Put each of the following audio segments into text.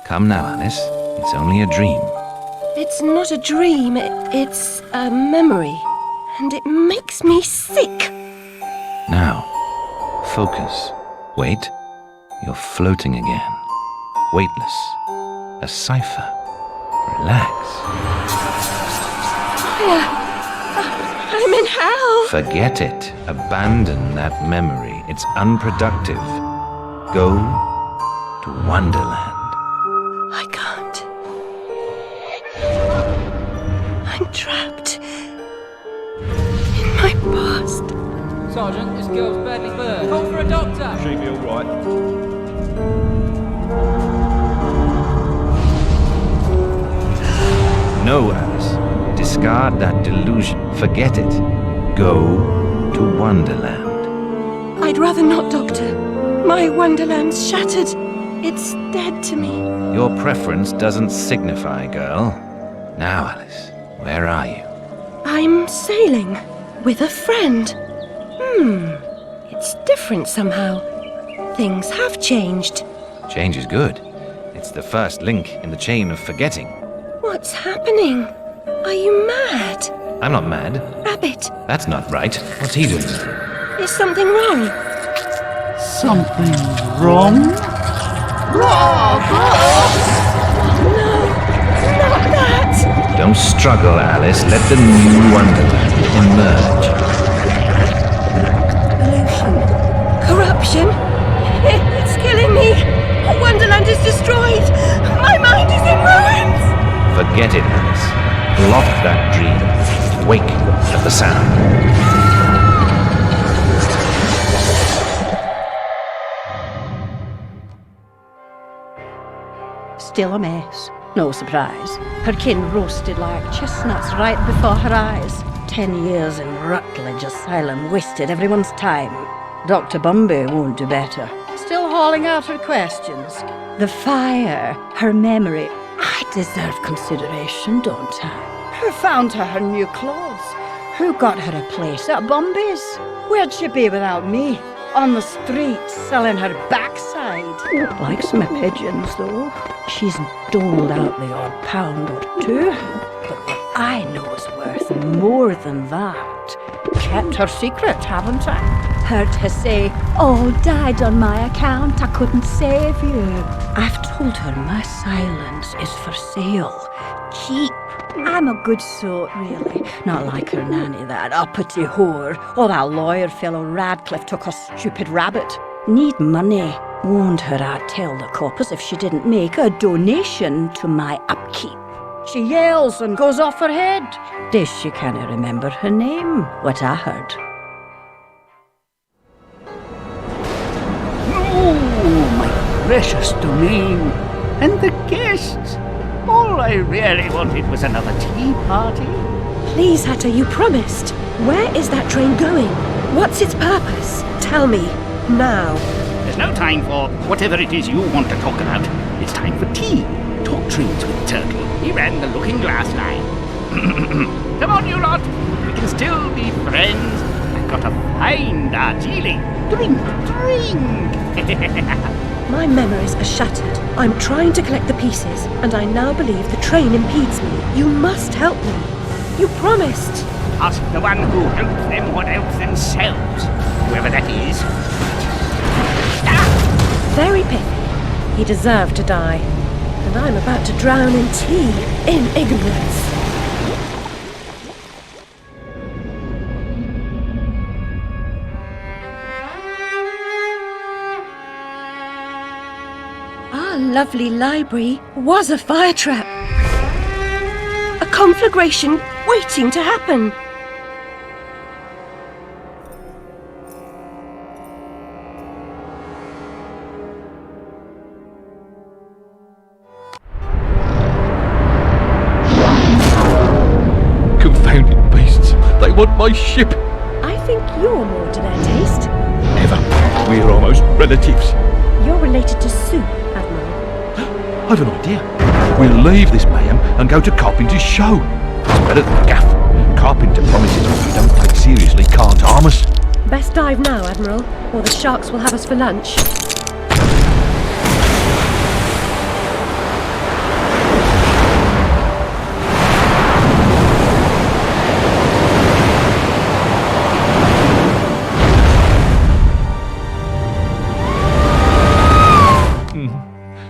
Come now, Alice. It's only a dream. It's not a dream, it's a memory. And it makes me sick. Now, focus. Wait. You're floating again. Weightless. A cipher. Relax. I'm in hell. Forget it. Abandon that memory. It's unproductive. Go to Wonderland. I can't. I'm trapped in my past. Sergeant, this girl's badly burned. Call for a doctor! She'll be alright. No, Alice. Discard that delusion. Forget it. Go to Wonderland. I'd rather not, Doctor. My Wonderland's shattered. It's dead to me. Your preference doesn't signify, girl. Now, Alice, where are you? I'm sailing with a friend. It's different somehow. Things have changed. Change is good. It's the first link in the chain of forgetting. What's happening? Are you mad? I'm not mad. Rabbit, That's not right. What's he doing? is something wrong? Something wrong? No, not that! Don't struggle, Alice. Let the new Wonderland emerge. Pollution. Corruption. It's killing me. Wonderland is destroyed. My mind is in ruins. Forget it, Alice. Block that dream. Wake at the sound. Still a mess. No surprise. Her kin roasted like chestnuts right before her eyes. 10 years in Rutledge Asylum wasted everyone's time. Dr. Bumby won't do better. Still hauling out her questions. The fire, her memory. I deserve consideration, don't I? Who found her new clothes? Who got her a place at Bumby's? Where'd she be without me? On the streets, selling her backside. Likes my pigeons, though. She's doled out the odd pound or two. But what I know is worth more than that. Kept her secret, haven't I? Heard her say, "Oh, died on my account, I couldn't save you." I've told her my silence is for sale. Cheap. I'm a good sort, really. Not like her nanny, that uppity whore. Or that lawyer fellow Radcliffe took a stupid rabbit. Need money. Warned her I'd tell the coppers if she didn't make a donation to my upkeep. She yells and goes off her head. Days she can't remember her name, what I heard. Oh, my precious domain. And the guests. All I really wanted was another tea party. Please, Hatter, you promised. Where is that train going? What's its purpose? Tell me, now. There's no time for whatever it is you want to talk about. It's time for tea. Talk trains with Turtle. He ran the Looking Glass line. Come on, you lot. We can still be friends. I've got a fine Darjeeling. Drink, drink. My memories are shattered. I'm trying to collect the pieces, and I now believe the train impedes me. You must help me. You promised. Ask the one who helps them what helps themselves. Whoever that is. Very pithy. He deserved to die. And I'm about to drown in tea, in ignorance. Our lovely library was a fire trap. A conflagration waiting to happen. want my ship. I think you're more to their taste. Never. We're almost relatives. You're related to Sue, Admiral. I've an idea. We'll leave this mayhem and go to Carpenter's show. It's better than Gaff. Carpenter promises what we don't take seriously can't harm us. Best dive now, Admiral, or the sharks will have us for lunch.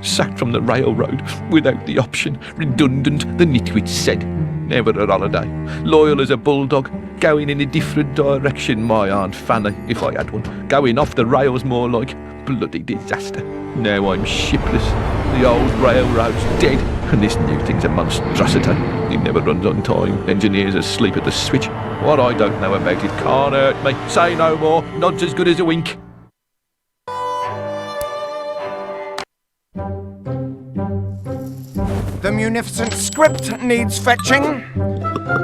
Sacked from the railroad without the option. Redundant, the nitwit said. Never a holiday. Loyal as a bulldog. Going in a different direction, my Aunt Fanny, if I had one. Going off the rails more like. Bloody disaster. Now I'm shipless. The old railroad's dead. And this new thing's a monstrosity. It never runs on time. Engineers asleep at the switch. What I don't know about it can't hurt me. Say no more. Nod's as good as a wink. The munificent script needs fetching.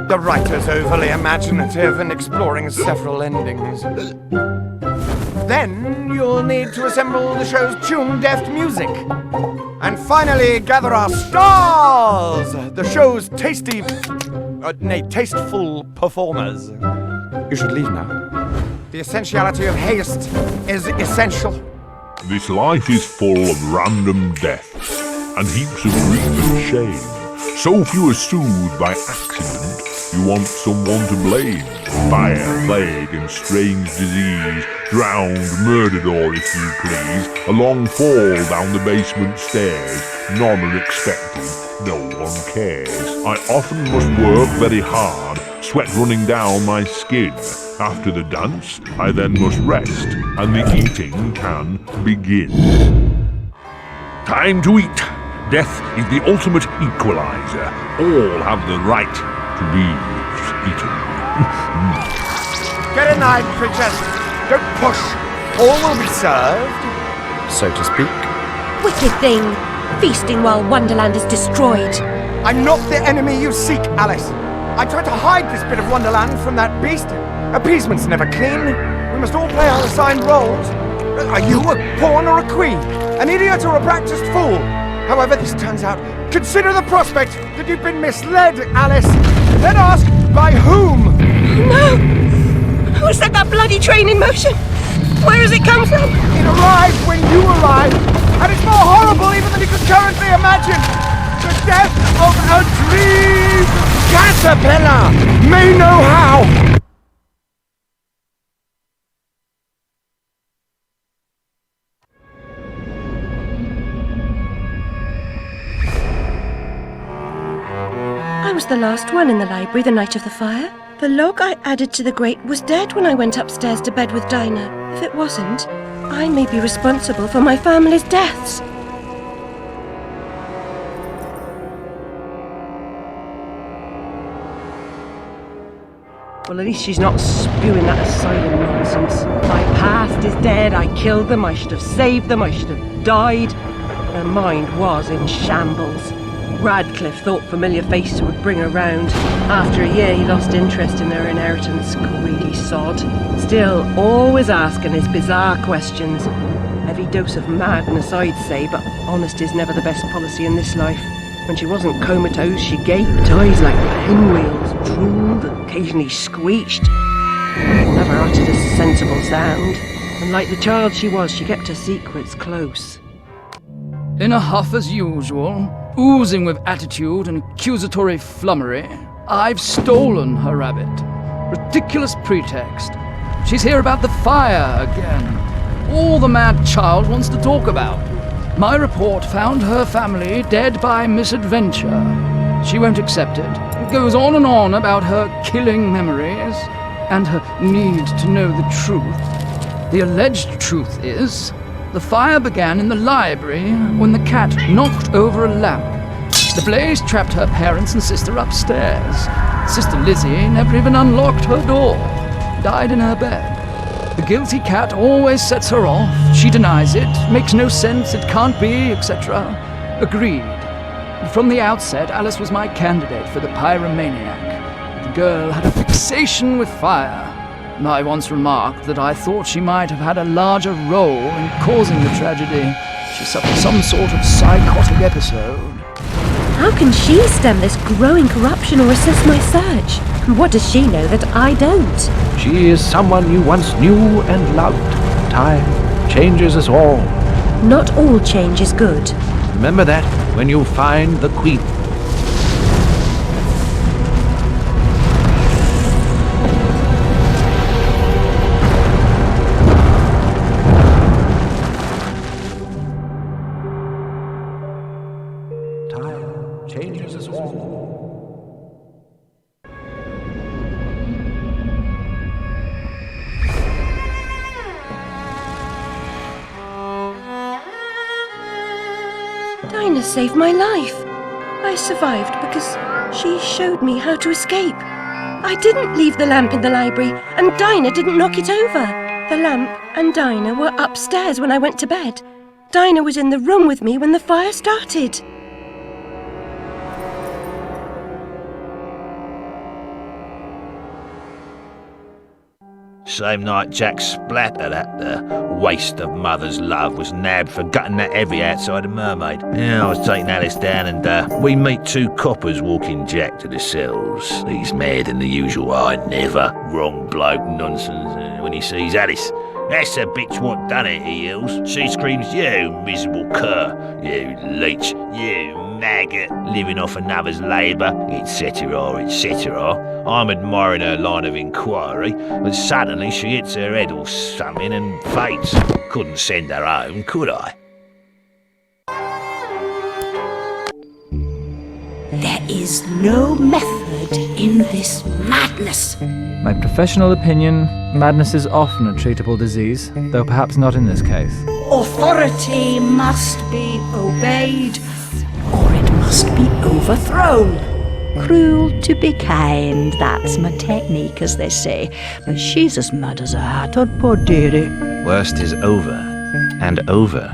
The writer's overly imaginative and exploring several endings. Then you'll need to assemble the show's tune-deft music. And finally, gather our stars! The show's tasteful performers. You should leave now. The essentiality of haste is essential. This life is full of random deaths and heaps of grief and shame. So few are soothed by accident, you want someone to blame. Fire, plague and strange disease, drowned, murdered or, if you please, a long fall down the basement stairs. None are expected, no one cares. I often must work very hard, sweat running down my skin. After the dance, I then must rest, and the eating can begin. Time to eat. Death is the ultimate equalizer. All have the right to be eaten. Get a knife, creatures. Don't push. All will be served, so to speak. Wicked thing! Feasting while Wonderland is destroyed. I'm not the enemy you seek, Alice. I tried to hide this bit of Wonderland from that beast. Appeasement's never clean. We must all play our assigned roles. Are you a pawn or a queen? An idiot or a practiced fool? However this turns out, consider the prospect that you've been misled, Alice. Then ask, by whom? No! Who set that bloody train in motion? Where has it come from? It arrived when you arrived, and it's more horrible even than you could currently imagine. The death of a dream caterpillar may know how. I was the last one in the library the night of the fire. The log I added to the grate was dead when I went upstairs to bed with Dinah. If it wasn't, I may be responsible for my family's deaths. Well, at least she's not spewing that asylum nonsense. My past is dead, I killed them, I should have saved them, I should have died. Her mind was in shambles. Radcliffe thought familiar faces would bring her round. After a year, he lost interest in her inheritance, greedy sod. Still, always asking his bizarre questions. Heavy dose of madness, I'd say, but honesty's never the best policy in this life. When she wasn't comatose, she gaped, eyes like pinwheels, drooled, occasionally screeched. Never uttered a sensible sound. And like the child she was, she kept her secrets close. In a huff as usual, oozing with attitude and accusatory flummery, I've stolen her rabbit. Ridiculous pretext. She's here about the fire again. All the mad child wants to talk about. My report found her family dead by misadventure. She won't accept it. It goes on and on about her killing memories and her need to know the truth. The alleged truth is, the fire began in the library when the cat knocked over a lamp. The blaze trapped her parents and sister upstairs. Sister Lizzie never even unlocked her door. Died in her bed. The guilty cat always sets her off. She denies it, makes no sense, it can't be, etc. Agreed. From the outset, Alice was my candidate for the pyromaniac. The girl had a fixation with fire. I once remarked that I thought she might have had a larger role in causing the tragedy. She suffered some sort of psychotic episode. How can she stem this growing corruption or assist my search? What does she know that I don't? She is someone you once knew and loved. Time changes us all. Not all change is good. Remember that when you find the Queen. Time changes us all. Dinah saved my life. I survived because she showed me how to escape. I didn't leave the lamp in the library, and Dinah didn't knock it over. The lamp and Dinah were upstairs when I went to bed. Dinah was in the room with me when the fire started. Same night Jack splattered at the waste of mother's love was nabbed for gutting that heavy outside a mermaid. Yeah, I was taking Alice down and we meet two coppers walking Jack to the cells. He's mad than the usual I never wrong bloke nonsense when he sees Alice. That's the bitch what done it, he yells. She screams, you miserable cur, you leech, you maggot, living off another's labour, etc., etc. I'm admiring her line of inquiry, but suddenly she hits her head or something and faints. Couldn't send her home, could I? There is no method in this madness. My professional opinion, madness is often a treatable disease, though perhaps not in this case. Authority must be obeyed, or it must be overthrown. Cruel to be kind, that's my technique, as they say. But she's as mad as a hatter, poor dearie. Worst is over, and over,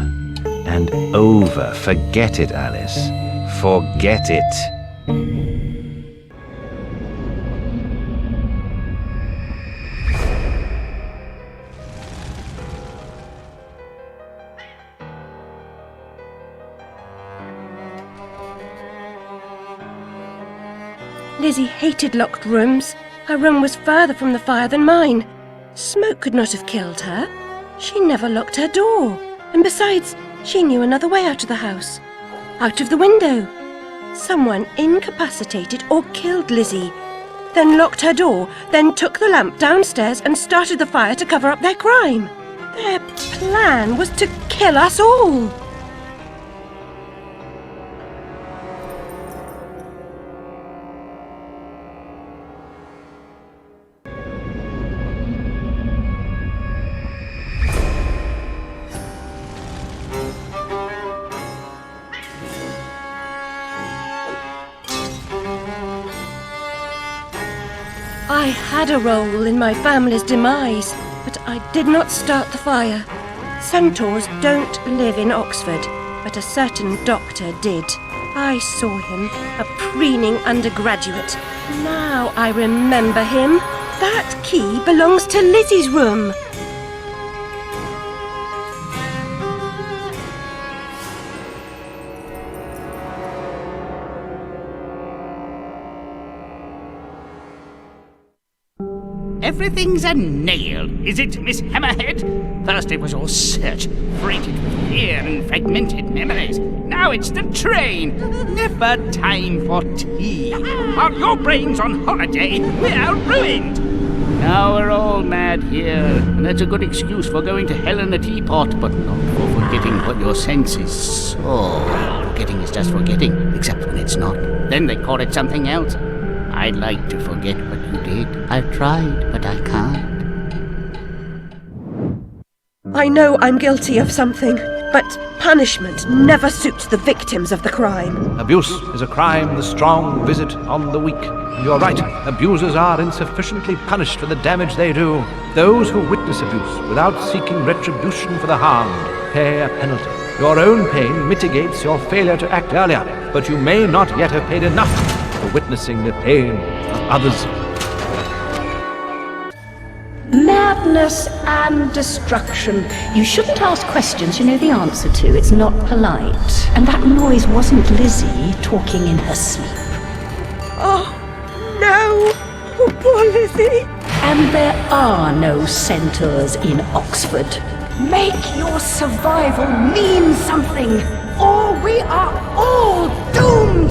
and over. Forget it, Alice. Forget it. Lizzie hated locked rooms. Her room was further from the fire than mine. Smoke could not have killed her. She never locked her door. And besides, she knew another way out of the house. Out of the window. Someone incapacitated or killed Lizzie, then locked her door, then took the lamp downstairs and started the fire to cover up their crime. Their plan was to kill us all. I had a role in my family's demise, but I did not start the fire. Centaurs don't live in Oxford, but a certain doctor did. I saw him, a preening undergraduate. Now I remember him. That key belongs to Lizzie's room. Everything's a nail, is it, Miss Hammerhead? First it was all search, freighted with fear and fragmented memories. Now it's the train. Never time for tea. While your brain's on holiday, we're ruined. Now we're all mad here, and that's a good excuse for going to hell in a teapot, but not for forgetting what your senses saw. Forgetting is just forgetting, except when it's not. Then they call it something else. I'd like to forget what you did. I've tried, but I can't. I know I'm guilty of something, but punishment never suits the victims of the crime. Abuse is a crime the strong visit on the weak. And you're right, abusers are insufficiently punished for the damage they do. Those who witness abuse without seeking retribution for the harmed pay a penalty. Your own pain mitigates your failure to act earlier, but you may not yet have paid enough for witnessing the pain of others. madness and destruction. You shouldn't ask questions you know the answer to. It's not polite. And that noise wasn't Lizzie talking in her sleep. Oh, no! Oh, poor Lizzie! And there are no centaurs in Oxford. Make your survival mean something, or we are all doomed!